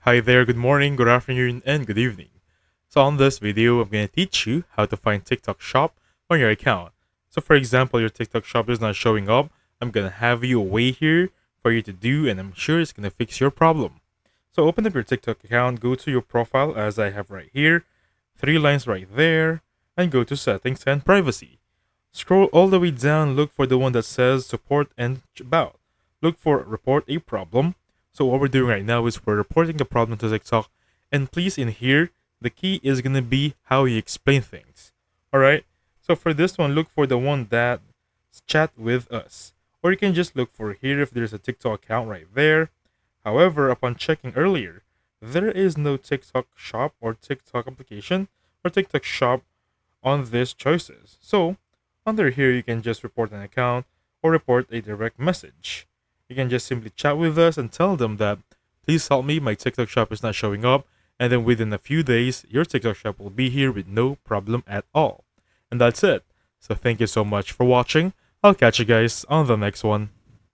Hi there, good morning, good afternoon, and good evening. So on this video, I'm going to teach you how to find TikTok shop on your account. So for example, your TikTok shop is not showing up. I'm going to have you a way here for you to do, and I'm sure it's going to fix your problem. So open up your TikTok account, go to your profile as I have right here, three lines right there, and go to settings and privacy. Scroll all the way down, look for the one that says support and about. Look for report a problem. So what we're doing right now is we're reporting the problem to TikTok. And please in here, the key is gonna be how you explain things. Alright? So for this one, look for the one that chat with us. Or you can just look for here if there's a TikTok account right there. However, upon checking earlier, there is no TikTok shop or TikTok application or TikTok shop on these choices. So under here, you can just report an account or report a direct message. You can just simply chat with us and tell them that, please help me, my TikTok shop is not showing up. And then within a few days, your TikTok shop will be here with no problem at all. And that's it. So thank you so much for watching. I'll catch you guys on the next one.